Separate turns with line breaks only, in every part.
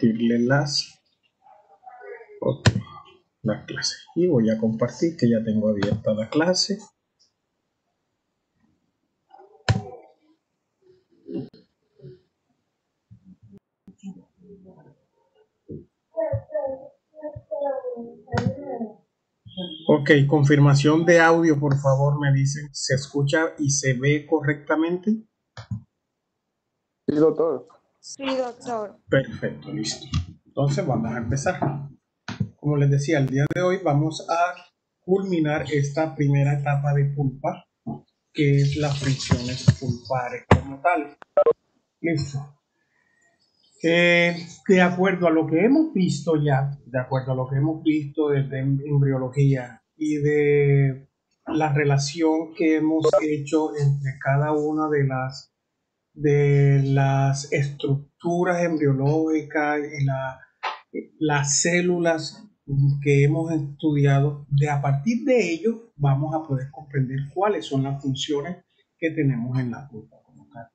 compartirle las clases. Y voy a compartir que ya tengo abierta la clase. Ok, confirmación de audio, por favor, me dicen, ¿se escucha y se ve correctamente?
Sí, doctor.
Sí, doctor.
Perfecto, listo. Entonces vamos a empezar. Como les decía, el día de hoy vamos a culminar esta primera etapa de pulpa, que es las fricciones pulpares como tal. Listo. De acuerdo a lo que hemos visto ya, de acuerdo a lo que hemos visto desde embriología y de la relación que hemos hecho entre cada una de las estructuras embriológicas y las células que hemos estudiado, a partir de ello vamos a poder comprender cuáles son las funciones que tenemos en la pulpa como tal.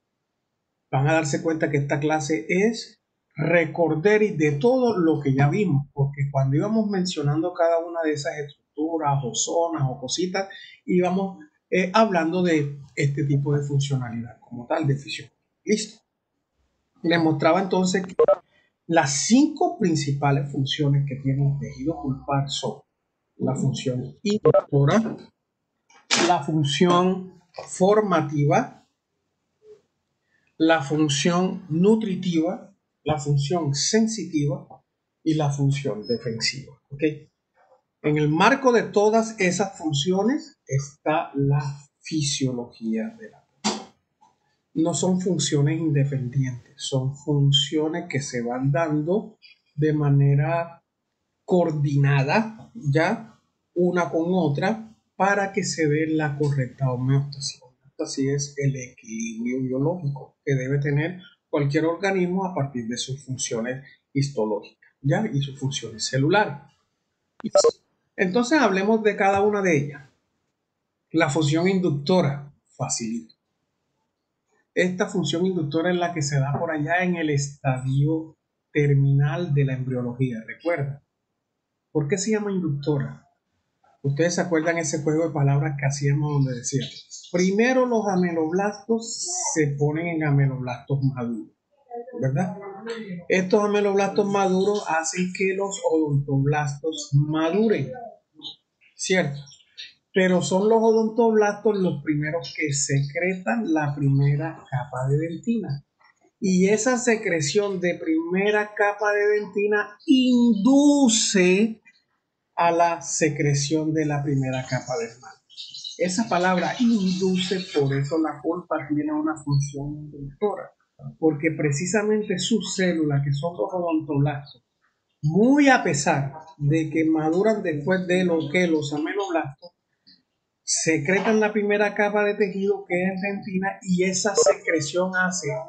Van a darse cuenta que esta clase es recordar de todo lo que ya vimos, porque cuando íbamos mencionando cada una de esas estructuras o zonas o cositas, íbamos hablando de este tipo de funcionalidad como tal de fisión. Listo. Les mostraba entonces que las 5 principales funciones que tiene el tejido pulpar son la función inductora, la función formativa, la función nutritiva, la función sensitiva y la función defensiva. ¿Okay? En el marco de todas esas funciones está la fisiología de la pulpa. No son funciones independientes, son funciones que se van dando de manera coordinada, ya una con otra, para que se dé la correcta homeostasis. Homeostasis es el equilibrio biológico que debe tener cualquier organismo a partir de sus funciones histológicas, ya, y sus funciones celulares. Entonces hablemos de cada una de ellas. La función inductora, facilito. Esta función inductora es la que se da por allá en el estadio terminal de la embriología, recuerda. ¿Por qué se llama inductora? Ustedes se acuerdan ese juego de palabras que hacíamos donde decía, primero los ameloblastos se ponen en ameloblastos maduros, ¿verdad? Estos ameloblastos maduros hacen que los odontoblastos maduren, ¿cierto? Pero son los odontoblastos los primeros que secretan la primera capa de dentina. Y esa secreción de primera capa de dentina induce a la secreción de la primera capa de esmalte. Esa palabra induce, por eso la pulpa tiene una función inductora, porque precisamente sus células, que son los odontoblastos, muy a pesar de que maduran después de lo que los ameloblastos, secretan la primera capa de tejido que es dentina y esa secreción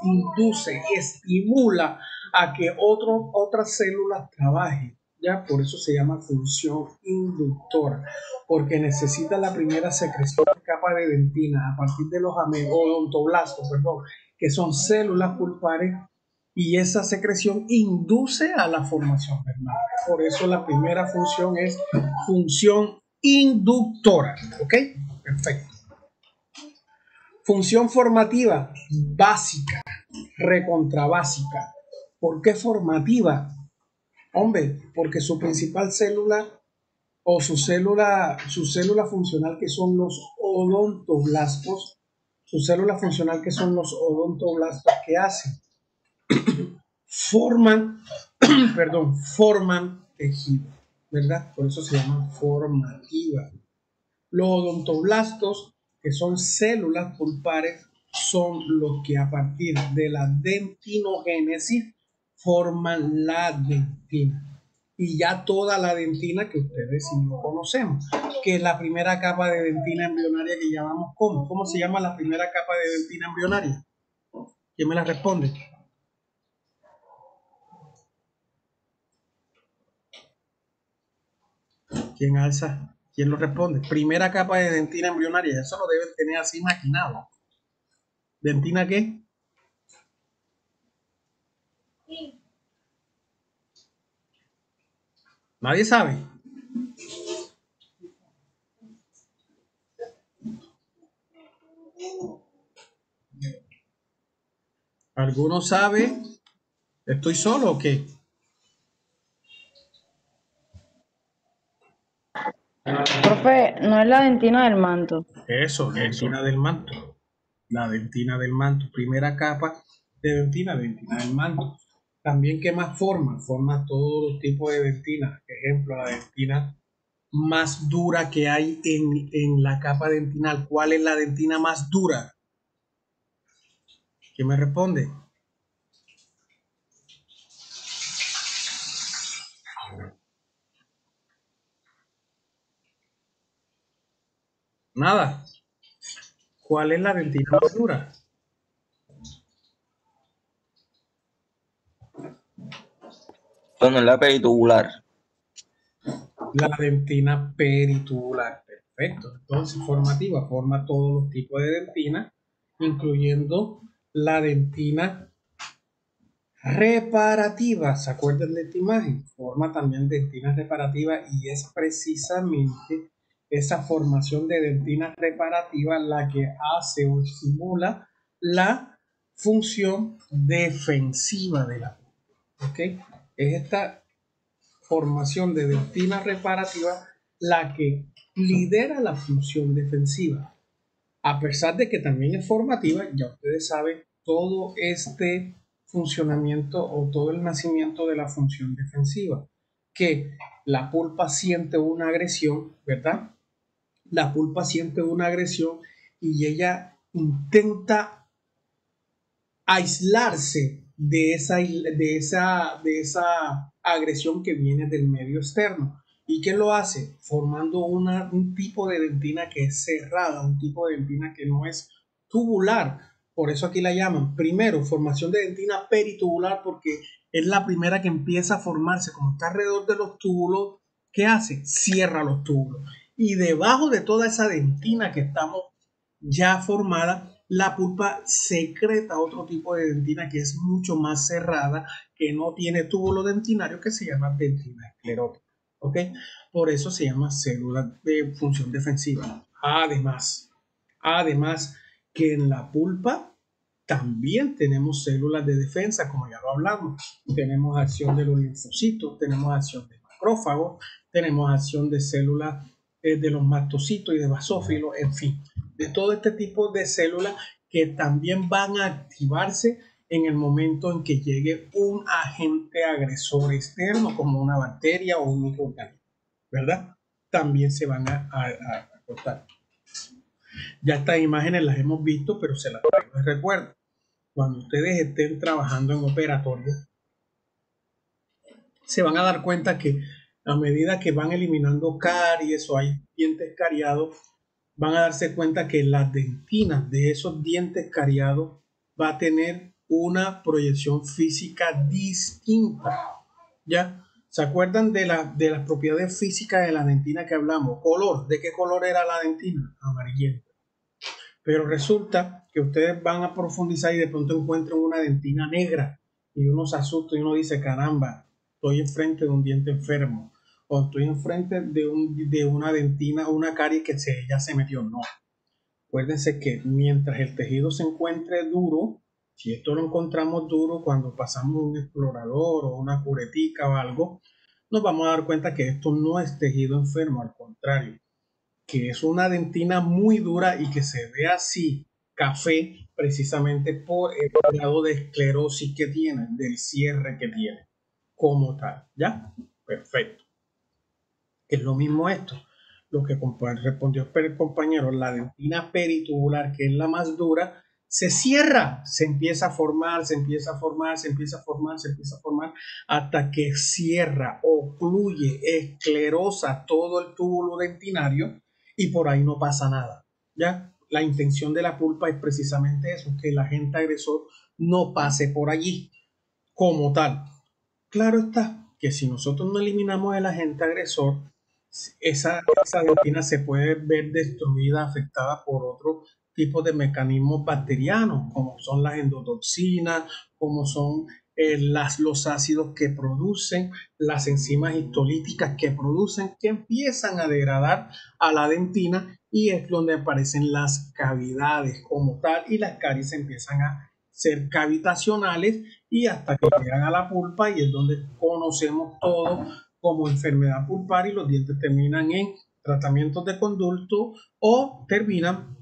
induce y estimula a que otras células trabajen. ¿Ya? Por eso se llama función inductora, porque necesita la primera secreción de capa de dentina a partir de los odontoblastos, que son células pulpares, y esa secreción induce a la formación de esmalte. Por eso la primera función es función inductora. ¿Ok? Perfecto. Función formativa básica, recontrabásica. ¿Por qué formativa? Hombre, porque su principal célula o su célula funcional que son los odontoblastos, ¿qué hacen? Forman tejido, ¿verdad? Por eso se llama formativa. Los odontoblastos, que son células pulpares, son los que a partir de la dentinogénesis forman la dentina. Y ya toda la dentina que ustedes sí lo conocemos, que es la primera capa de dentina embrionaria que llamamos ¿cómo? ¿Cómo se llama la primera capa de dentina embrionaria? ¿Quién me la responde? ¿Quién alza? ¿Quién lo responde? Primera capa de dentina embrionaria, eso lo deben tener así imaginado. ¿Dentina qué? Nadie sabe. ¿Alguno sabe? ¿Estoy solo o qué?
Profe, no es la dentina del manto.
Eso, dentina del manto. La dentina del manto. Primera capa de dentina del manto. También, ¿qué más forma? Forma todos los tipos de dentinas. Ejemplo, la dentina más dura que hay en la capa dentinal. ¿Cuál es la dentina más dura? ¿Quién me responde? Nada. ¿Cuál es la dentina más dura?
Bueno, la peritubular.
La dentina peritubular. Perfecto. Entonces, formativa, forma todos los tipos de dentina, incluyendo la dentina reparativa. ¿Se acuerdan de esta imagen? Forma también dentina reparativa y es precisamente esa formación de dentina reparativa la que hace o simula la función defensiva de la punta. ¿Ok? Es esta formación de dentina reparativa la que lidera la función defensiva. A pesar de que también es formativa, ya ustedes saben todo este funcionamiento o todo el nacimiento de la función defensiva, que la pulpa siente una agresión, ¿verdad? La pulpa siente una agresión y ella intenta aislarse de esa agresión que viene del medio externo. ¿Y qué lo hace? Formando un tipo de dentina que es cerrada, un tipo de dentina que no es tubular. Por eso aquí la llaman, primero, formación de dentina peritubular, porque es la primera que empieza a formarse. Como está alrededor de los túbulos, ¿qué hace? Cierra los túbulos. Y debajo de toda esa dentina que estamos ya formada, la pulpa secreta otro tipo de dentina que es mucho más cerrada, que no tiene túbulo dentinario, que se llama dentina esclerótica. ¿Ok? Por eso se llama célula de función defensiva. Además que en la pulpa también tenemos células de defensa, como ya lo hablamos. Tenemos acción de los linfocitos, tenemos acción de macrófagos, tenemos acción de células de los mastocitos y de basófilos, en fin, de todo este tipo de células que también van a activarse en el momento en que llegue un agente agresor externo, como una bacteria o un microorganismo, ¿verdad? También se van a cortar. Ya estas imágenes las hemos visto, pero se las traigo de recuerdo. Cuando ustedes estén trabajando en operatorio, se van a dar cuenta que a medida que van eliminando caries o hay dientes cariados, van a darse cuenta que las dentinas de esos dientes cariados va a tener una proyección física distinta. ¿Ya? ¿Se acuerdan de las propiedades físicas de la dentina que hablamos? Color. ¿De qué color era la dentina? Amarillenta. Pero resulta que ustedes van a profundizar y de pronto encuentran una dentina negra y uno se asusta y uno dice, caramba, estoy enfrente de un diente enfermo o estoy enfrente de una dentina o una carie que ya se metió. No. Acuérdense que mientras el tejido se encuentre duro, si esto lo encontramos duro cuando pasamos un explorador o una curetica o algo, nos vamos a dar cuenta que esto no es tejido enfermo, al contrario, que es una dentina muy dura y que se ve así café precisamente por el grado de esclerosis que tiene, del cierre que tiene como tal. ¿Ya? Perfecto. Es lo mismo esto. Lo que respondió el compañero, la dentina peritubular, que es la más dura, se cierra, se empieza a formar, se empieza a formar, se empieza a formar, se empieza a formar, hasta que cierra, ocluye, esclerosa todo el túbulo dentinario y por ahí no pasa nada. ¿Ya? La intención de la pulpa es precisamente eso, que el agente agresor no pase por allí como tal. Claro está que si nosotros no eliminamos el agente agresor, esa dentina se puede ver destruida, afectada por otro tipo de mecanismos bacterianos, como son las endotoxinas, como son los ácidos que producen, las enzimas histolíticas que producen, que empiezan a degradar a la dentina, y es donde aparecen las cavidades como tal, y las caries empiezan a ser cavitacionales y hasta que llegan a la pulpa, y es donde conocemos todo como enfermedad pulpar, y los dientes terminan en tratamientos de conducto o terminan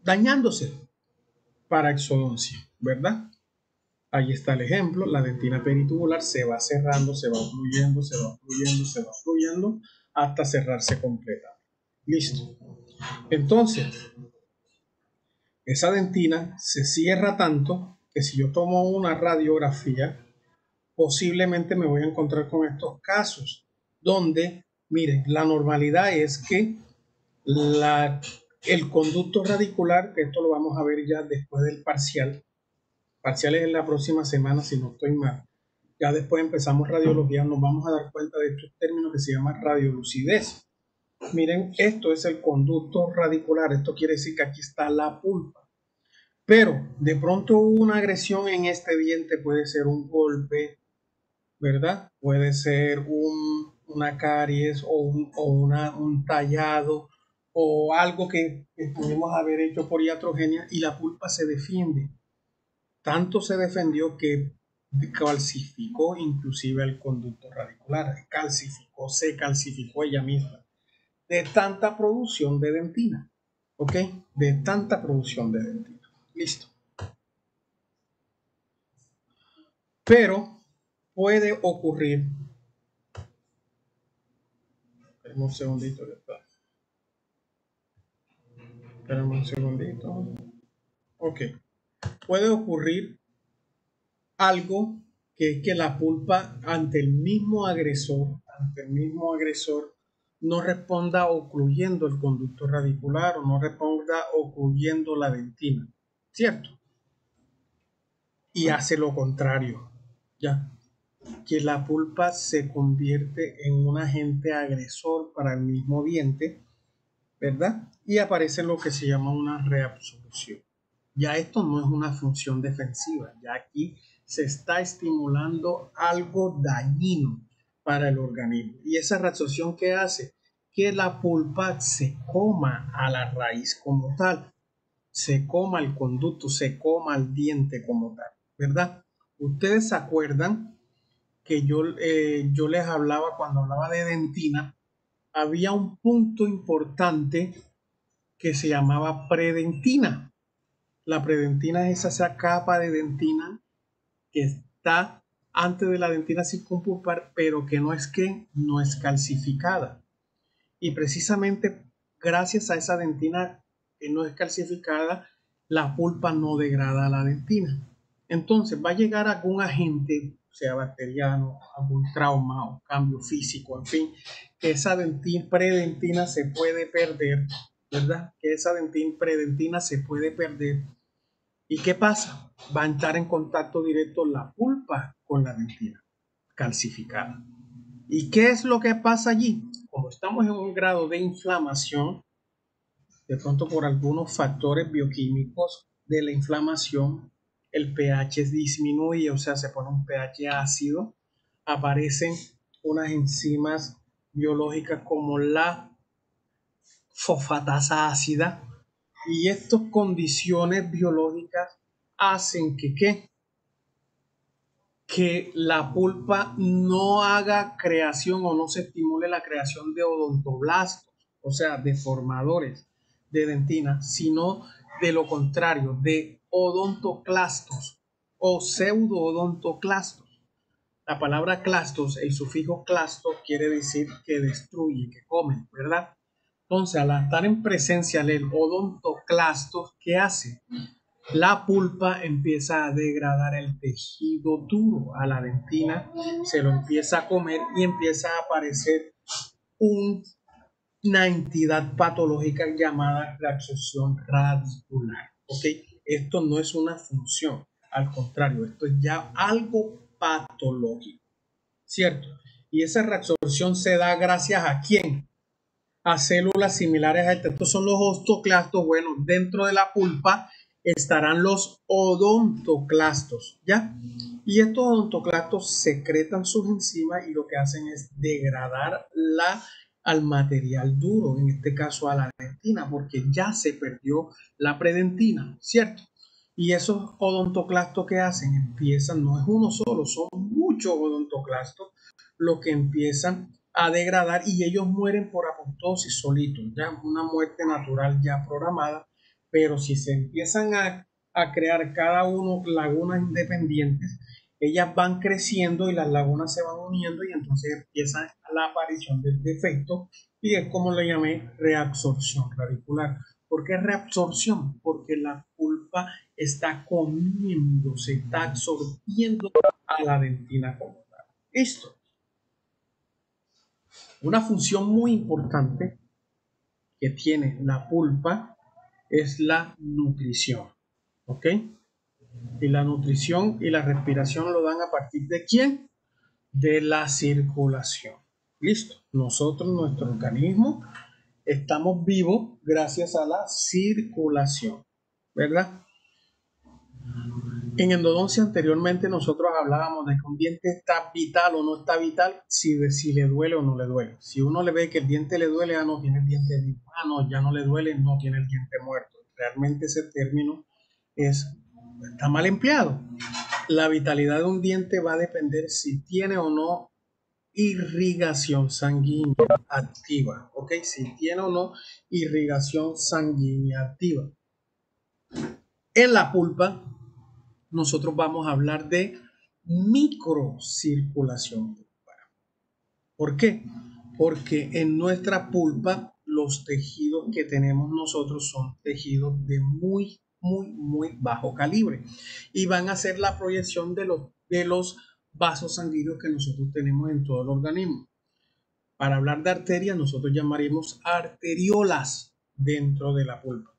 dañándose para exodoncia, ¿verdad? Ahí está el ejemplo, la dentina peritubular se va cerrando, se va ocluyendo, se va ocluyendo, se va ocluyendo hasta cerrarse completa. Listo. Entonces, esa dentina se cierra tanto que si yo tomo una radiografía, posiblemente me voy a encontrar con estos casos, donde, miren, la normalidad es que el conducto radicular, que esto lo vamos a ver ya después del parcial es en la próxima semana si no estoy mal, ya después empezamos radiología, nos vamos a dar cuenta de estos términos que se llaman radiolucidez. Miren, esto es el conducto radicular, esto quiere decir que aquí está la pulpa. Pero de pronto una agresión en este diente, puede ser un golpe, ¿verdad? Puede ser una caries o un tallado o algo que pudimos haber hecho por iatrogenia, y la pulpa se defiende. Tanto se defendió que calcificó inclusive el conducto radicular, se calcificó ella misma, de tanta producción de dentina, ¿ok? De tanta producción de dentina. Listo. Pero puede ocurrir, espérame un segundito, ok, puede ocurrir algo que es que la pulpa ante el mismo agresor no responda ocluyendo el conducto radicular o no responda ocluyendo la dentina, ¿cierto? Y hace lo contrario, ya, que la pulpa se convierte en un agente agresor para el mismo diente, ¿verdad? Y aparece lo que se llama una reabsorción. Ya esto no es una función defensiva, ya aquí se está estimulando algo dañino para el organismo. Y esa reabsorción, ¿qué hace? Que la pulpa se coma a la raíz como tal, se coma el conducto, se coma el diente como tal, ¿verdad? Ustedes se acuerdan que yo les hablaba, cuando hablaba de dentina, había un punto importante que se llamaba predentina. La predentina es esa capa de dentina que está antes de la dentina circunpulpar, pero que no es calcificada. Y precisamente gracias a esa dentina que no es calcificada, la pulpa no degrada la dentina. Entonces va a llegar algún agente, sea bacteriano, algún trauma o cambio físico, en fin, que esa predentina se puede perder, ¿verdad? Que esa predentina se puede perder. ¿Y qué pasa? Va a entrar en contacto directo la pulpa con la dentina calcificada. ¿Y qué es lo que pasa allí? Como estamos en un grado de inflamación, de pronto por algunos factores bioquímicos de la inflamación, el pH disminuye, o sea, se pone un pH ácido, aparecen unas enzimas biológicas como la fosfatasa ácida, y estas condiciones biológicas hacen que la pulpa no haga creación o no se estimule la creación de odontoblastos, o sea, de formadores de dentina, sino de lo contrario, de odontoclastos o pseudoodontoclastos. La palabra clastos, el sufijo clasto, quiere decir que destruye, que come, ¿verdad? Entonces, al estar en presencia del odontoclastos, ¿qué hace? La pulpa empieza a degradar el tejido duro a la dentina, se lo empieza a comer y empieza a aparecer una entidad patológica llamada reabsorción radicular. ¿Ok? Esto no es una función, al contrario, esto es ya algo patológico, ¿cierto? Y esa reabsorción se da gracias a ¿quién? A células similares a estas. Estos son los osteoclastos. Bueno, dentro de la pulpa estarán los odontoclastos, ¿ya? Y estos odontoclastos secretan sus enzimas y lo que hacen es degradar al material duro, en este caso a la dentina, porque ya se perdió la predentina, ¿cierto? Y esos odontoclastos que hacen, empiezan, no es uno solo, son muchos odontoclastos los que empiezan a degradar y ellos mueren por apoptosis solitos, ya una muerte natural ya programada, pero si se empiezan a crear cada uno lagunas independientes, ellas van creciendo y las lagunas se van uniendo y entonces empieza la aparición del defecto y es como le llamé reabsorción radicular. ¿Por qué reabsorción? Porque la pulpa está comiendo, se está absorbiendo a la dentina como tal. Listo. Una función muy importante que tiene la pulpa es la nutrición. ¿Ok? Y la nutrición y la respiración lo dan a partir de ¿quién? De la circulación. Listo. Nosotros, nuestro organismo, estamos vivos gracias a la circulación, ¿verdad? En endodoncia anteriormente nosotros hablábamos de que un diente está vital o no está vital, si le duele o no le duele. Si uno le ve que el diente le duele, no tiene el diente vivo. No, ya no le duele, no tiene el diente muerto. Realmente ese término está mal empleado. La vitalidad de un diente va a depender si tiene o no irrigación sanguínea activa, ¿ok? Si tiene o no irrigación sanguínea activa. En la pulpa, nosotros vamos a hablar de microcirculación pulpar. ¿Por qué? Porque en nuestra pulpa los tejidos que tenemos nosotros son tejidos de muy bajo calibre y van a ser la proyección de los vasos sanguíneos que nosotros tenemos en todo el organismo. Para hablar de arterias, nosotros llamaremos arteriolas dentro de la pulpa.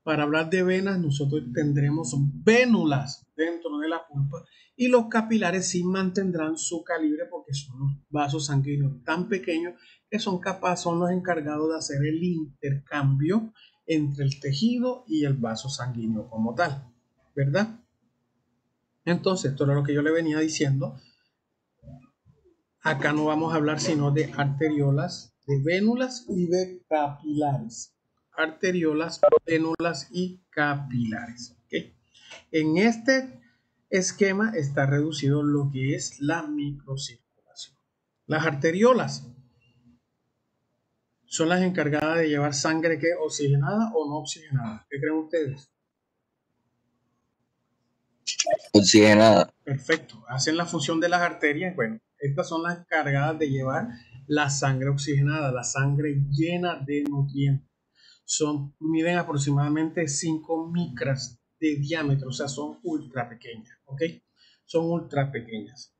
Para hablar de venas, nosotros tendremos vénulas dentro de la pulpa y los capilares sí mantendrán su calibre porque son los vasos sanguíneos tan pequeños que son los encargados de hacer el intercambio entre el tejido y el vaso sanguíneo como tal, ¿verdad? Entonces, esto era lo que yo le venía diciendo. Acá no vamos a hablar sino de arteriolas, de vénulas y de capilares. Arteriolas, vénulas y capilares. ¿Okay? En este esquema está reducido lo que es la microcirculación. Las arteriolas son las encargadas de llevar sangre que oxigenada o no oxigenada. ¿Qué creen ustedes?
Oxigenada.
Perfecto. Hacen la función de las arterias. Bueno, estas son las encargadas de llevar la sangre oxigenada, la sangre llena de nutrientes. Miden aproximadamente 5 micras de diámetro, o sea, son ultra pequeñas, ¿ok? Son ultra pequeñas.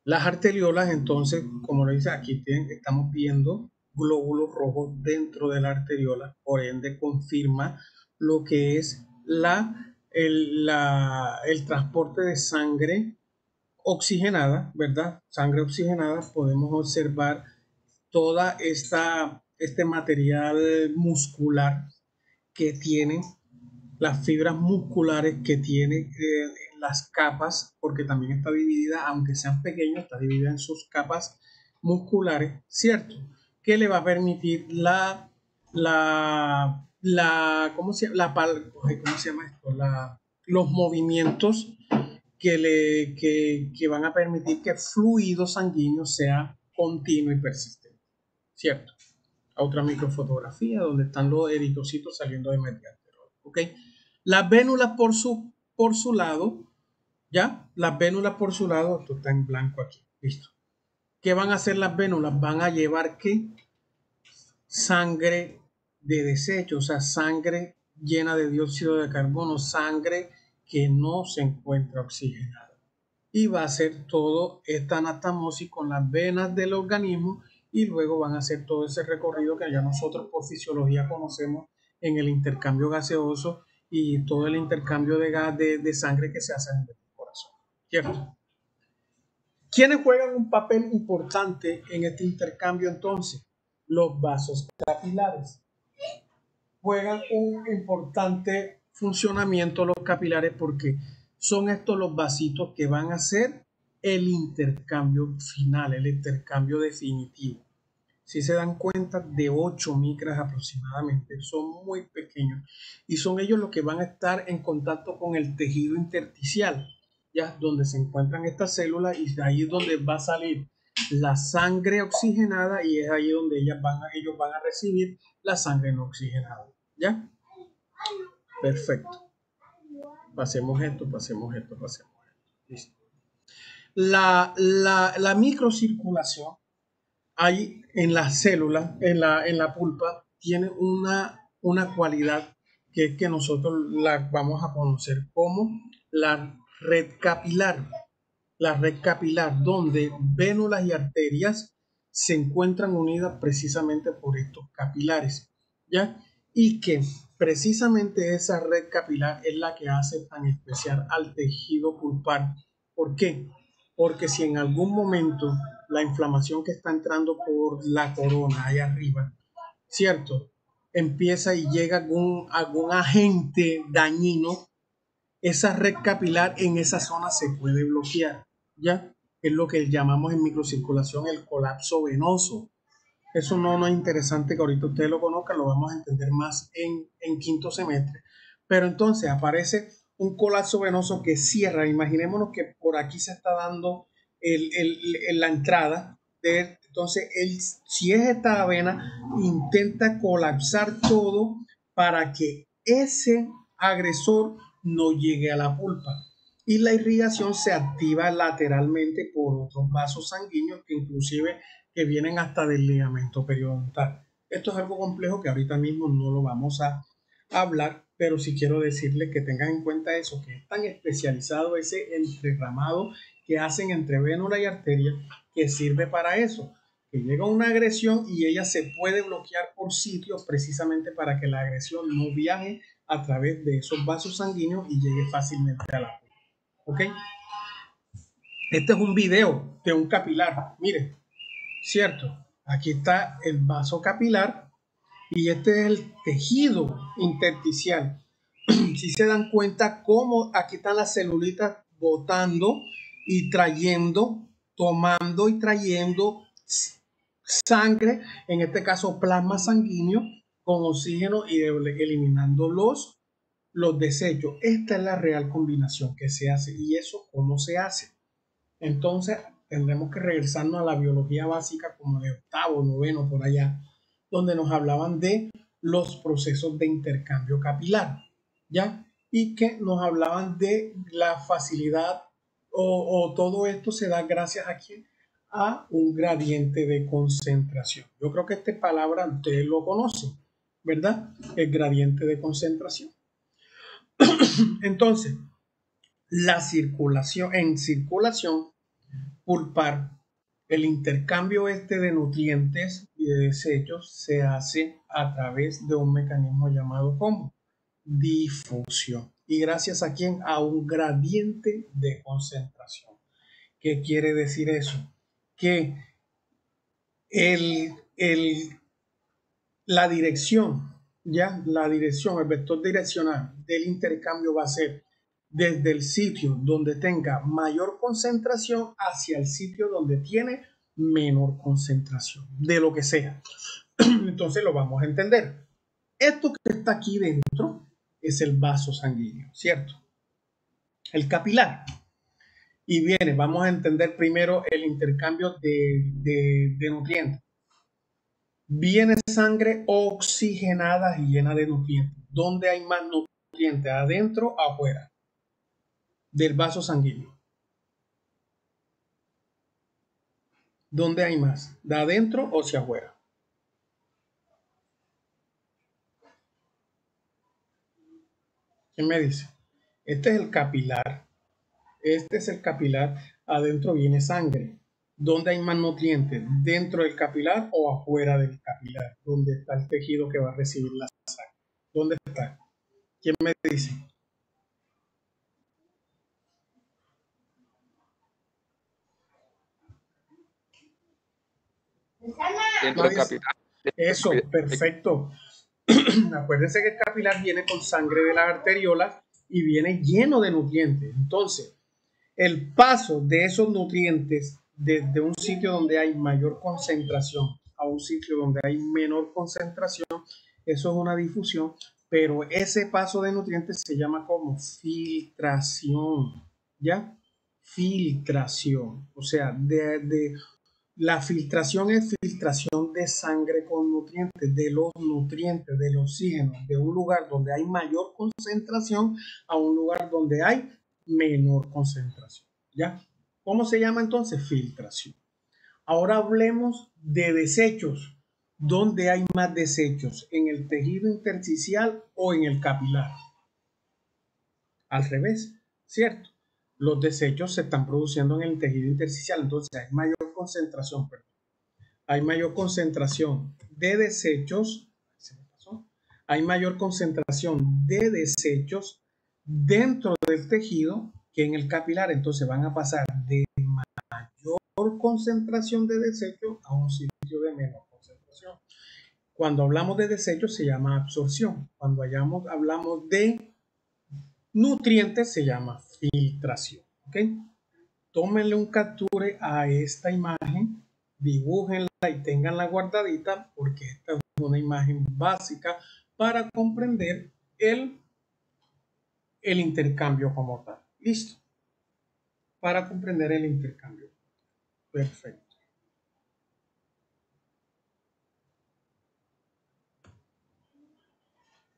Las arteriolas, entonces, como lo dice aquí, estamos viendo glóbulos rojos dentro de la arteriola, por ende confirma lo que es el transporte de sangre oxigenada, ¿verdad? Sangre oxigenada, podemos observar toda este material muscular que tiene, las fibras musculares que tiene las capas, porque también está dividida, aunque sean pequeños, está dividida en sus capas musculares, ¿cierto? Que le va a permitir ¿cómo se llama esto? Los movimientos que van a permitir que el fluido sanguíneo sea continuo y persistente, ¿cierto? Otra microfotografía donde están los eritrocitos saliendo de mediástero, ¿ok? Las vénulas por su lado, ¿ya? Las vénulas por su lado, esto está en blanco aquí, listo. ¿Qué van a hacer las vénulas? Van a llevar, ¿qué? Sangre de desecho, o sea, sangre llena de dióxido de carbono, sangre que no se encuentra oxigenada. Y va a hacer todo esta anastomosis con las venas del organismo y luego van a hacer todo ese recorrido que ya nosotros por fisiología conocemos en el intercambio gaseoso y todo el intercambio de sangre que se hace en el corazón, ¿cierto? ¿Quiénes juegan un papel importante en este intercambio entonces? Los vasos capilares. juegan un importante funcionamiento los capilares porque son estos los vasitos que van a hacer el intercambio final, el intercambio definitivo. Si se dan cuenta, de 8 micras aproximadamente, son muy pequeños y son ellos los que van a estar en contacto con el tejido intersticial, ya donde se encuentran estas células, y ahí es donde va a salir la sangre oxigenada y es ahí donde ellos van a recibir la sangre no oxigenada. ¿Ya? Perfecto. Pasemos esto. Listo. La microcirculación hay en las células, en la pulpa, tiene una cualidad que es que nosotros la vamos a conocer como la red capilar. La red capilar, donde vénulas y arterias se encuentran unidas precisamente por estos capilares, ¿ya? Y que precisamente esa red capilar es la que hace tan especial al tejido pulpar. ¿Por qué? Porque si en algún momento la inflamación que está entrando por la corona ahí arriba, ¿cierto? Empieza y llega algún agente dañino, esa red capilar en esa zona se puede bloquear, ¿ya? Es lo que llamamos en microcirculación el colapso venoso. Eso no es interesante que ahorita ustedes lo conozcan, lo vamos a entender más en quinto semestre. Pero entonces aparece un colapso venoso que cierra. Imaginémonos que por aquí se está dando la entrada. Entonces, si es esta vena, intenta colapsar todo para que ese agresor no llegue a la pulpa. Y la irrigación se activa lateralmente por otros vasos sanguíneos que inclusive que vienen hasta del ligamento periodontal. Esto es algo complejo que ahorita mismo no lo vamos a hablar, pero sí quiero decirles que tengan en cuenta eso, que es tan especializado ese entrerramado que hacen entre vénula y arteria, que sirve para eso, que llega una agresión y ella se puede bloquear por sitios precisamente para que la agresión no viaje a través de esos vasos sanguíneos y llegue fácilmente a la pulpa. ¿Ok? Este es un video de un capilar, miren, ¿cierto? Aquí está el vaso capilar y este es el tejido intersticial. Si se dan cuenta cómo aquí están las celulitas botando y trayendo, tomando y trayendo sangre, en este caso plasma sanguíneo con oxígeno y eliminando los desechos. Esta es la real combinación que se hace. ¿Y eso cómo se hace? Entonces tendremos que regresarnos a la biología básica como de octavo, noveno, por allá, donde nos hablaban de los procesos de intercambio capilar, ¿ya? Y que nos hablaban de la facilidad o todo esto se da gracias a quién, a un gradiente de concentración. Yo creo que esta palabra ustedes lo conocen, ¿verdad? El gradiente de concentración. Entonces, en circulación pulpar, el intercambio de nutrientes y de desechos se hace a través de un mecanismo llamado como difusión. ¿Y gracias a quién? A un gradiente de concentración. ¿Qué quiere decir eso? Que la dirección, el vector direccional del intercambio va a ser desde el sitio donde tenga mayor concentración hacia el sitio donde tiene menor concentración, de lo que sea. Entonces lo vamos a entender. Esto que está aquí dentro es el vaso sanguíneo, ¿cierto? El capilar. Y viene, vamos a entender primero el intercambio de nutrientes. Viene sangre oxigenada y llena de nutrientes. ¿Dónde hay más nutrientes? ¿Adentro o afuera del vaso sanguíneo? ¿Dónde hay más? ¿De adentro o hacia afuera? ¿Quién me dice? Este es el capilar. Este es el capilar. Adentro viene sangre. ¿Dónde hay más nutrientes? ¿Dentro del capilar o afuera del capilar? ¿Dónde está el tejido que va a recibir la sangre? ¿Dónde está? ¿Quién me dice?
Dentro del capilar.
Eso, perfecto. Acuérdense que el capilar viene con sangre de las arteriolas y viene lleno de nutrientes. Entonces, el paso de esos nutrientes desde un sitio donde hay mayor concentración a un sitio donde hay menor concentración, eso es una difusión, pero ese paso de nutrientes se llama como filtración, ¿ya? Filtración, o sea, la filtración es filtración de sangre con nutrientes, de los nutrientes, del oxígeno, de un lugar donde hay mayor concentración a un lugar donde hay menor concentración. ¿Ya? ¿Cómo se llama entonces? Filtración. Ahora hablemos de desechos. ¿Dónde hay más desechos? ¿En el tejido intersticial o en el capilar? Al revés, ¿cierto? Los desechos se están produciendo en el tejido intersticial, entonces hay mayor concentración, hay mayor concentración de desechos, hay mayor concentración de desechos dentro del tejido que en el capilar, entonces van a pasar de mayor concentración de desechos a un sitio de menor concentración. Cuando hablamos de desechos se llama absorción, cuando hablamos de nutrientes se llama filtración. ¿Ok? Tómenle un capture a esta imagen, dibújenla y tenganla guardadita porque esta es una imagen básica para comprender el intercambio como tal. Listo. Para comprender el intercambio. Perfecto.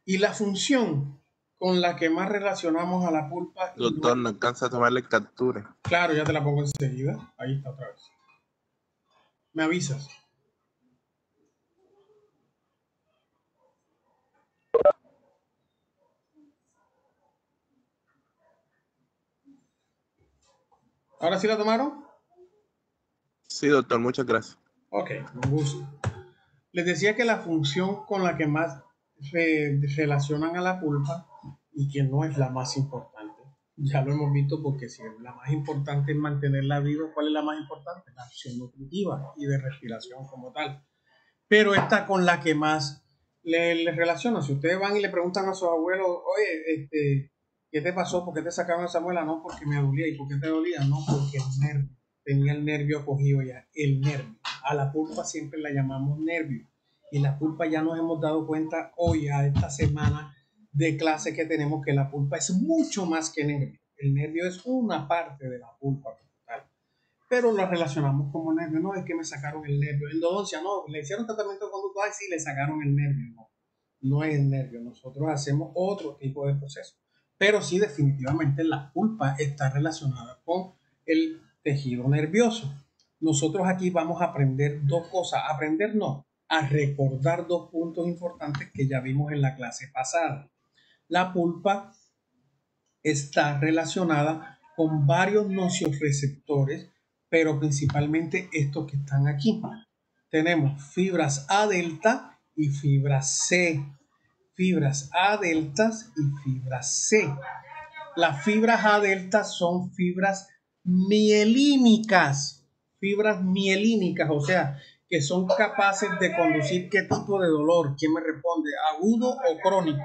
Y la función con la que más relacionamos a la pulpa.
Doctor, no alcanza a tomarle captura.
Claro, ya te la pongo enseguida. Ahí está otra vez. Me avisas. ¿Ahora sí la tomaron?
Sí, doctor, muchas gracias.
Ok, con gusto. Les decía que la función con la que más relacionan a la pulpa y que no es la más importante. Ya lo hemos visto porque si la más importante es mantenerla viva, ¿cuál es la más importante? La acción nutritiva y de respiración como tal. Pero esta con la que más le relaciona. Si ustedes van y le preguntan a sus abuelos, oye, ¿qué te pasó? ¿Por qué te sacaron esa muela? No, porque me dolía. ¿Y por qué te dolía? No, porque el nervio. Tenía el nervio cogido ya. El nervio. A la pulpa siempre la llamamos nervio. Y la pulpa ya nos hemos dado cuenta hoy, a esta semana de clase que tenemos, que la pulpa es mucho más que nervio. El nervio es una parte de la pulpa. Pero lo relacionamos como nervio. No, es que me sacaron el nervio. Endodoncia, no, le hicieron tratamiento conductual, sí, le sacaron el nervio. No, no es el nervio. Nosotros hacemos otro tipo de proceso. Pero sí, definitivamente la pulpa está relacionada con el tejido nervioso. Nosotros aquí vamos a aprender dos cosas. Aprender no, a recordar dos puntos importantes que ya vimos en la clase pasada. La pulpa está relacionada con varios nocioreceptores, pero principalmente estos que están aquí. Tenemos fibras A delta y fibras C. Fibras A deltas y fibras C. Las fibras A deltas son fibras mielínicas. Fibras mielínicas, o sea, que son capaces de conducir qué tipo de dolor. ¿Quién me responde? ¿Agudo o crónico?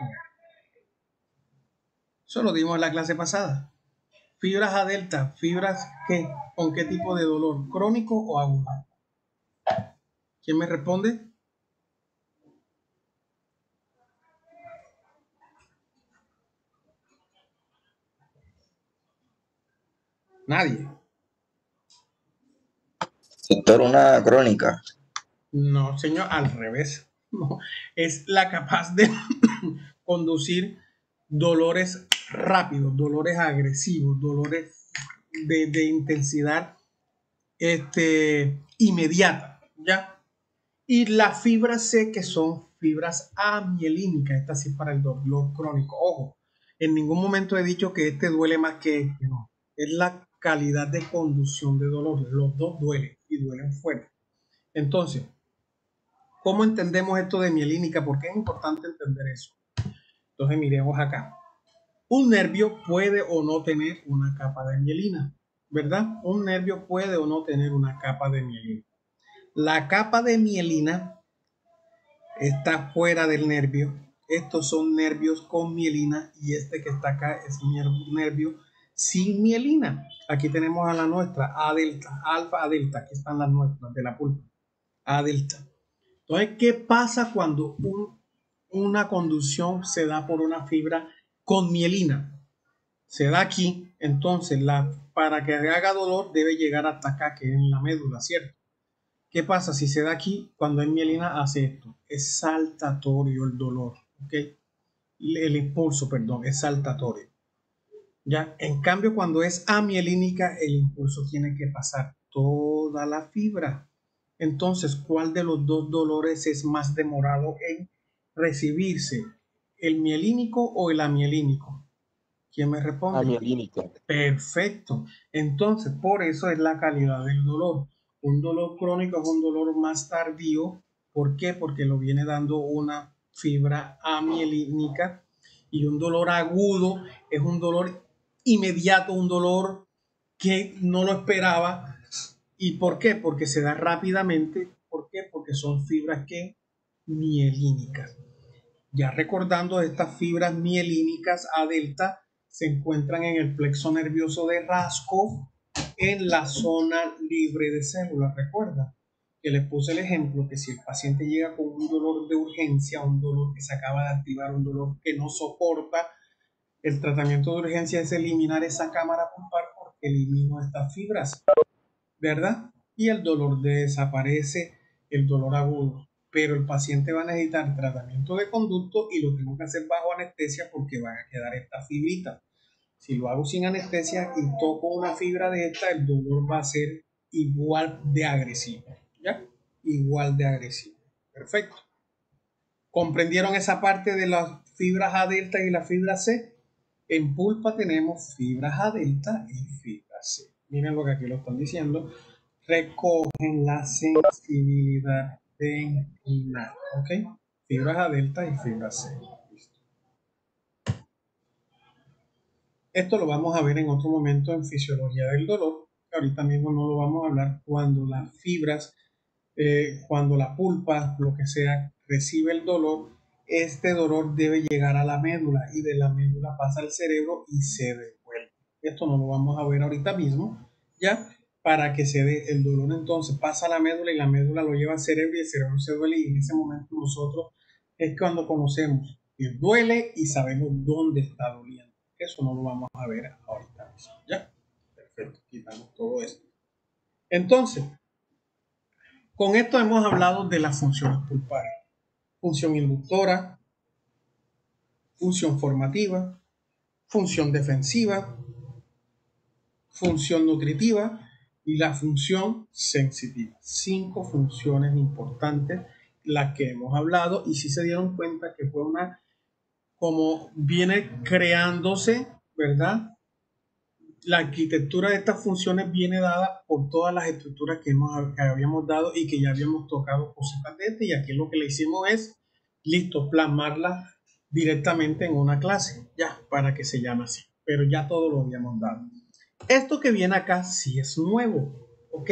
Eso lo dimos en la clase pasada. Fibras A delta, fibras ¿qué? ¿Con qué tipo de dolor? ¿Crónico o agudo? ¿Quién me responde? Nadie.
Doctor, una crónica.
No, señor, al revés. No, es la capaz de conducir dolores rápidos, dolores agresivos, dolores de intensidad inmediata, ¿ya? Y las fibras C, que son fibras amielínicas, esta sí es para el dolor crónico. Ojo, en ningún momento he dicho que este duele más que este, no. Es la calidad de conducción de dolor. Los dos duelen y duelen fuerte. Entonces, ¿cómo entendemos esto de mielínica? ¿Por qué es importante entender eso? Entonces, miremos acá. Un nervio puede o no tener una capa de mielina, ¿verdad? Un nervio puede o no tener una capa de mielina. La capa de mielina está fuera del nervio. Estos son nervios con mielina y este que está acá es nervio sin mielina. Aquí tenemos a la nuestra, A delta, alfa, A delta. Aquí están las nuestras de la pulpa, A delta. Entonces, ¿qué pasa cuando una conducción se da por una fibra con mielina? Se da aquí, entonces para que haga dolor debe llegar hasta acá, que es en la médula, ¿cierto? ¿Qué pasa si se da aquí? Cuando es mielina hace esto. Es saltatorio el dolor, ¿ok? El impulso, perdón, es saltatorio. Ya, en cambio, cuando es amielínica, el impulso tiene que pasar toda la fibra. Entonces, ¿cuál de los dos dolores es más demorado en recibirse? ¿El mielínico o el amielínico? ¿Quién me responde?
Amielínica.
Perfecto. Entonces, por eso es la calidad del dolor. Un dolor crónico es un dolor más tardío. ¿Por qué? Porque lo viene dando una fibra amielínica, y un dolor agudo es un dolor inmediato, un dolor que no lo esperaba. ¿Y por qué? Porque se da rápidamente. ¿Por qué? Porque son fibras que mielínicas. Ya recordando, estas fibras mielínicas A delta se encuentran en el plexo nervioso de Raskov, en la zona libre de células. Recuerda que les puse el ejemplo que si el paciente llega con un dolor de urgencia, un dolor que se acaba de activar, un dolor que no soporta, el tratamiento de urgencia es eliminar esa cámara pulpar porque elimino estas fibras, ¿verdad? Y el dolor desaparece, el dolor agudo. Pero el paciente va a necesitar tratamiento de conducto y lo tengo que hacer bajo anestesia porque van a quedar estas fibritas. Si lo hago sin anestesia y toco una fibra de esta, el dolor va a ser igual de agresivo. ¿Ya? Igual de agresivo. Perfecto. ¿Comprendieron esa parte de las fibras A delta y la fibra C? En pulpa tenemos fibras A delta y fibra C. Miren lo que aquí lo están diciendo. Recogen la sensibilidad dentinal. ¿Ok? Fibras A delta y fibra C. Listo. Esto lo vamos a ver en otro momento en fisiología del dolor. Ahorita mismo no lo vamos a hablar. Cuando las fibras, cuando la pulpa, lo que sea, recibe el dolor, este dolor debe llegar a la médula y de la médula pasa al cerebro y se devuelve. Esto no lo vamos a ver ahorita mismo, ¿ya? Para que se dé el dolor, entonces pasa a la médula y la médula lo lleva al cerebro y el cerebro se duele, y en ese momento nosotros es cuando conocemos que duele y sabemos dónde está doliendo. Eso no lo vamos a ver ahorita mismo, ¿ya? Perfecto, quitamos todo esto. Entonces, con esto hemos hablado de las funciones pulpares. Función inductora, función formativa, función defensiva, función nutritiva y la función sensitiva. 5 funciones importantes las que hemos hablado, y si se dieron cuenta que fue una, como viene creándose, ¿verdad? La arquitectura de estas funciones viene dada por todas las estructuras que habíamos dado y que ya habíamos tocado cositas de este, y aquí lo que le hicimos es, listo, plasmarla directamente en una clase, ya, para que se llame así, pero ya todo lo habíamos dado. Esto que viene acá sí es nuevo, ¿ok?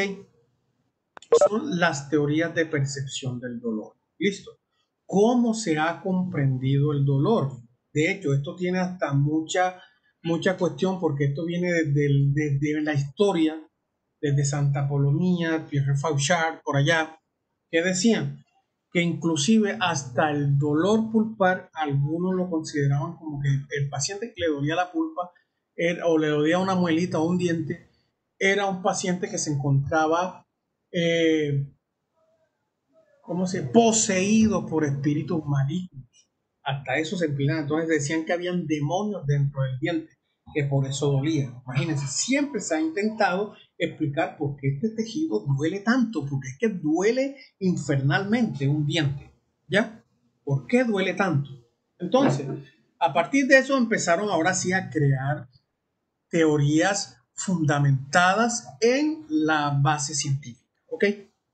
Son las teorías de percepción del dolor. Listo. ¿Cómo se ha comprendido el dolor? De hecho, esto tiene hasta mucha cuestión, porque esto viene desde la historia, desde Santa Apolonía, Pierre Fauchard, por allá, que decían que inclusive hasta el dolor pulpar, algunos lo consideraban como que el paciente que le dolía la pulpa o le dolía una muelita o un diente, era un paciente que se encontraba poseído por espíritus malignos. Hasta eso se empleaba. Entonces decían que habían demonios dentro del diente, que por eso dolía. Imagínense, siempre se ha intentado explicar por qué este tejido duele tanto, porque es que duele infernalmente un diente, ¿ya? ¿Por qué duele tanto? Entonces, a partir de eso empezaron ahora sí a crear teorías fundamentadas en la base científica, ¿ok?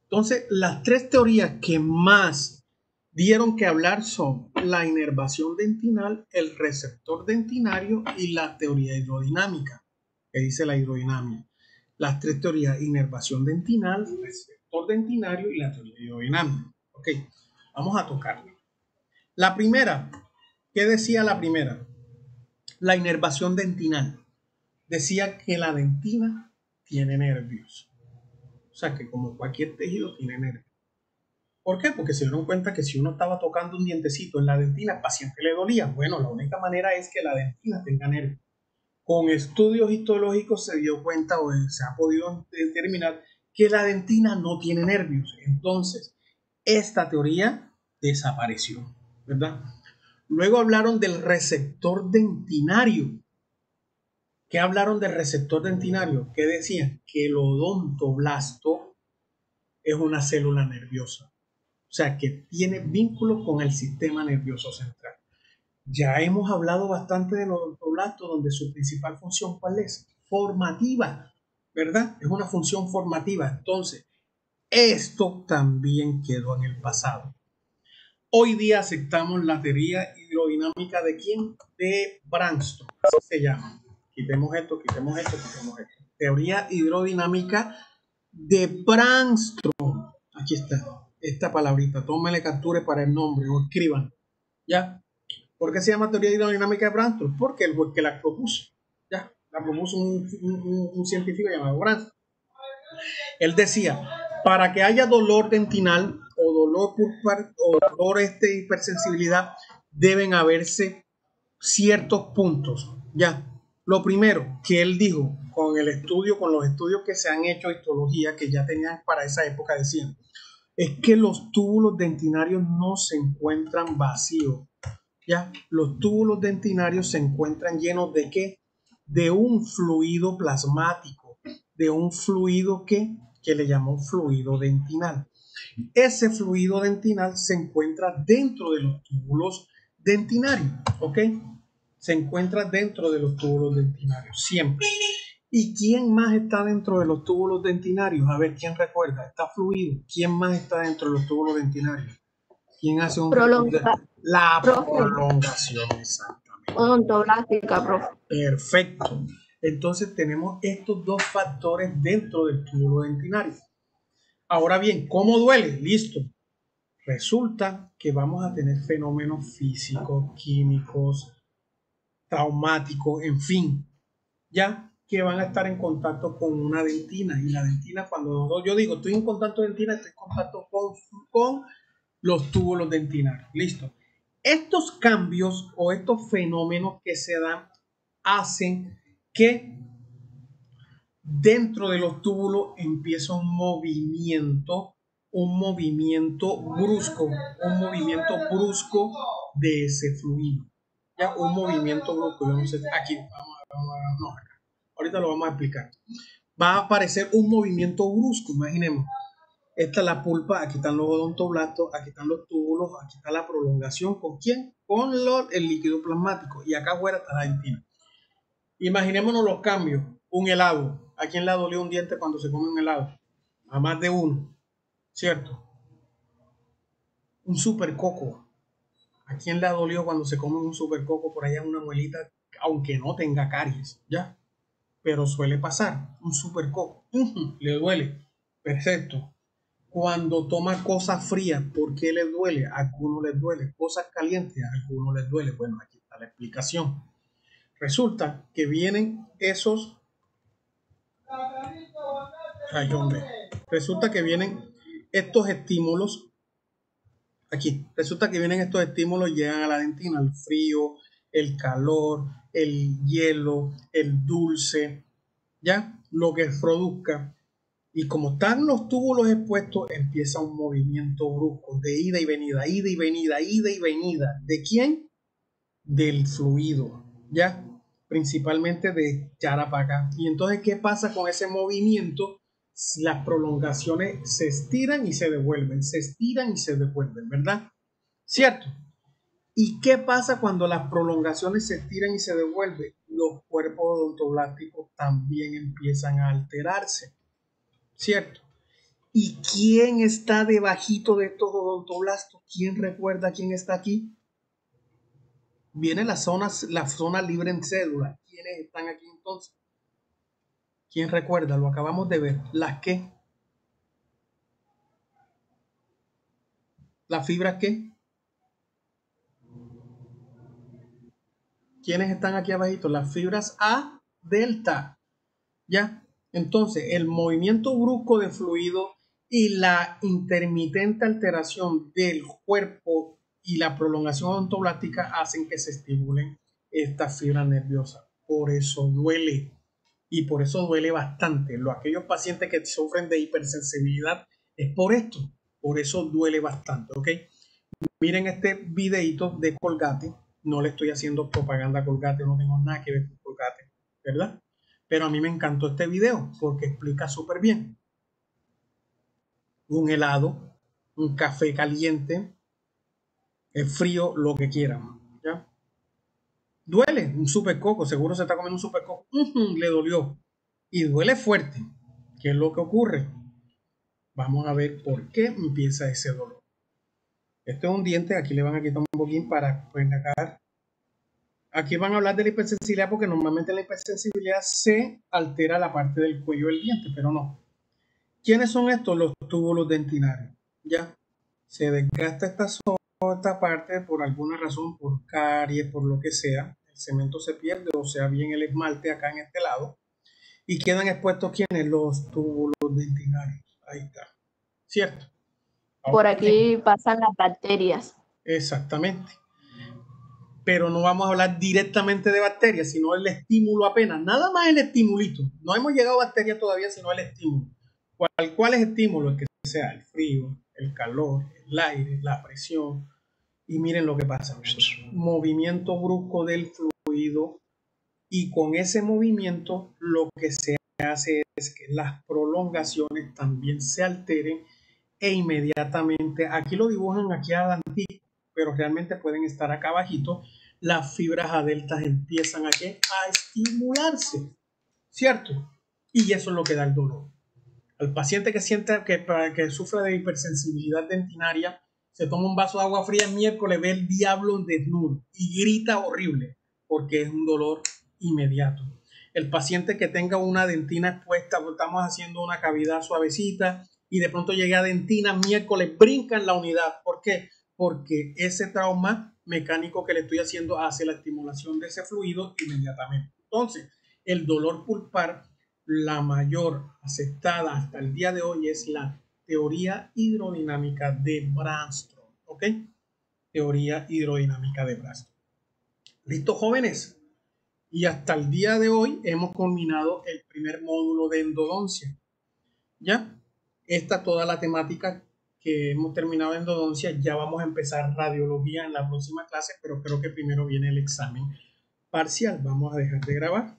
Entonces, las 3 teorías que más dieron que hablar son la inervación dentinal, el receptor dentinario y la teoría hidrodinámica. ¿Qué dice la hidrodinámica? Las 3 teorías: inervación dentinal, receptor dentinario y la teoría hidrodinámica. ¿Ok? Vamos a tocarla. La primera, ¿qué decía la primera? La inervación dentinal. Decía que la dentina tiene nervios. O sea, que como cualquier tejido tiene nervios. ¿Por qué? Porque se dieron cuenta que si uno estaba tocando un dientecito en la dentina, al paciente le dolía. Bueno, la única manera es que la dentina tenga nervios. Con estudios histológicos se dio cuenta o se ha podido determinar que la dentina no tiene nervios. Entonces, esta teoría desapareció, ¿verdad? Luego hablaron del receptor dentinario. ¿Qué hablaron del receptor dentinario? ¿Qué decían? Que el odontoblasto es una célula nerviosa. O sea, que tiene vínculo con el sistema nervioso central. Ya hemos hablado bastante del odontoblasto, donde su principal función, ¿cuál es? Formativa, ¿verdad? Es una función formativa. Entonces, esto también quedó en el pasado. Hoy día aceptamos la teoría hidrodinámica ¿de quién? De Brandstrom, así se llama. Quitemos esto, quitemos esto, quitemos esto. Teoría hidrodinámica de Brandstrom. Aquí está, esta palabrita. Tómenle capture para el nombre o escriban. ¿Ya? ¿Por qué se llama teoría hidrodinámica de Brandstrom? Porque el que la propuso. ¿Ya? La propuso un científico llamado Brandstrom. Él decía, para que haya dolor dentinal o dolor pulpar o dolor hipersensibilidad, deben haberse ciertos puntos. Ya. Lo primero que él dijo con el estudio, con los estudios que se han hecho, histología, que ya tenían para esa época, decían, es que los túbulos dentinarios no se encuentran vacíos. Ya, los túbulos dentinarios se encuentran llenos de ¿qué? De un fluido plasmático, de un fluido que le llamó fluido dentinal. Ese fluido dentinal se encuentra dentro de los túbulos dentinarios, ¿ok? Se encuentra dentro de los túbulos dentinarios, siempre. ¿Y quién más está dentro de los túbulos dentinarios? A ver, ¿quién recuerda? Está fluido. ¿Quién más está dentro de los túbulos dentinarios? ¿Quién hace un la prolongación? Exactamente.
Odontoblástica, profe.
Perfecto. Entonces tenemos estos dos factores dentro del túbulo dentinario. Ahora bien, ¿cómo duele? Listo. Resulta que vamos a tener fenómenos físicos, químicos, traumáticos, en fin, ya que van a estar en contacto con una dentina. Y la dentina, cuando yo digo estoy en contacto con dentina, estoy en contacto con los túbulos dentinarios. Listo. Estos cambios o estos fenómenos que se dan hacen que dentro de los túbulos empieza un movimiento brusco de ese fluido. Ya, un movimiento brusco. Aquí, no, ahorita lo vamos a explicar. Va a aparecer un movimiento brusco, imaginemos. Esta es la pulpa, aquí están los odontoblastos, aquí están los túbulos, aquí está la prolongación. ¿Con quién? Con el líquido plasmático. Y acá afuera está la dentina. Imaginémonos los cambios. Un helado. ¿A quién le dolió un diente cuando se come un helado? A más de uno. ¿Cierto? Un supercoco. ¿A quién le dolió cuando se come un supercoco por allá en una muelita, aunque no tenga caries? ¿Ya? Pero suele pasar. Un supercoco. Le duele. Perfecto. Cuando toma cosas frías, ¿por qué les duele? A algunos les duele. Cosas calientes, a algunos les duele. Bueno, aquí está la explicación. Resulta que vienen esos... Ay, hombre. Resulta que vienen estos estímulos. Aquí. Resulta que vienen estos estímulos y llegan a la dentina. El frío, el calor, el hielo, el dulce. ¿Ya? Lo que produzca. Y como están los túbulos expuestos, empieza un movimiento brusco de ida y venida, ida y venida, ida y venida. ¿De quién? Del fluido, ¿ya? Principalmente de echar para acá. Y entonces, ¿qué pasa con ese movimiento? Las prolongaciones se estiran y se devuelven, se estiran y se devuelven, ¿verdad? ¿Cierto? ¿Y qué pasa cuando las prolongaciones se estiran y se devuelven? Los cuerpos odontoblásticos también empiezan a alterarse. ¿Cierto? ¿Y quién está debajito de estos odontoblastos? ¿Quién recuerda quién está aquí? Viene la zona libre en cédula. ¿Quiénes están aquí entonces? ¿Quién recuerda? Lo acabamos de ver. ¿Las qué? ¿Las fibras qué? ¿Quiénes están aquí abajito? Las fibras A delta. ¿Ya? Entonces, el movimiento brusco de fluido y la intermitente alteración del cuerpo y la prolongación odontoblástica hacen que se estimulen estas fibras nerviosas. Por eso duele. Y por eso duele bastante. Aquellos pacientes que sufren de hipersensibilidad es por esto. Por eso duele bastante. ¿Ok? Miren este videito de Colgate. No le estoy haciendo propaganda a Colgate. No tengo nada que ver con Colgate. ¿Verdad? Pero a mí me encantó este video porque explica súper bien. Un helado, un café caliente, el frío, lo que quieran. ¿Ya? Duele un super coco, seguro se está comiendo un super coco. Le dolió. Y duele fuerte. ¿Qué es lo que ocurre? Vamos a ver por qué empieza ese dolor. Este es un diente, aquí le van a quitar un poquín para pues, acá. Aquí van a hablar de la hipersensibilidad porque normalmente en la hipersensibilidad se altera la parte del cuello del diente, pero no. ¿Quiénes son estos? Los túbulos dentinarios. Ya se desgasta esta parte por alguna razón, por caries, por lo que sea. El cemento se pierde, o sea, bien el esmalte acá en este lado. Y quedan expuestos ¿quiénes? Los túbulos dentinarios. Ahí está. ¿Cierto?
Por aquí pasan las bacterias.
Exactamente. Pero no vamos a hablar directamente de bacterias, sino el estímulo apenas. Nada más el estimulito. No hemos llegado a bacterias todavía, sino el estímulo. ¿Cuál es el estímulo? El que sea el frío, el calor, el aire, la presión. Y miren lo que pasa. Movimiento brusco del fluido. Y con ese movimiento lo que se hace es que las prolongaciones también se alteren e inmediatamente, aquí lo dibujan aquí adelante, pero realmente pueden estar acá abajito, las fibras A deltas empiezan a estimularse, ¿cierto? Y eso es lo que da el dolor. Al paciente que siente que sufre de hipersensibilidad dentinaria, se toma un vaso de agua fría el miércoles, ve el diablo desnudo y grita horrible porque es un dolor inmediato. El paciente que tenga una dentina expuesta, estamos haciendo una cavidad suavecita y de pronto llega a dentina miércoles, brinca en la unidad. ¿Por qué? Porque ese trauma mecánico que le estoy haciendo hace la estimulación de ese fluido inmediatamente. Entonces, el dolor pulpar, la mayor aceptada hasta el día de hoy es la teoría hidrodinámica de Brandstrom. ¿Ok? Teoría hidrodinámica de Brandstrom. ¿Listo, jóvenes? Y hasta el día de hoy hemos culminado el primer módulo de endodoncia. ¿Ya? Esta toda la temática que hemos terminado en endodoncia. Ya vamos a empezar radiología en la próxima clase, pero creo que primero viene el examen parcial. Vamos a dejar de grabar.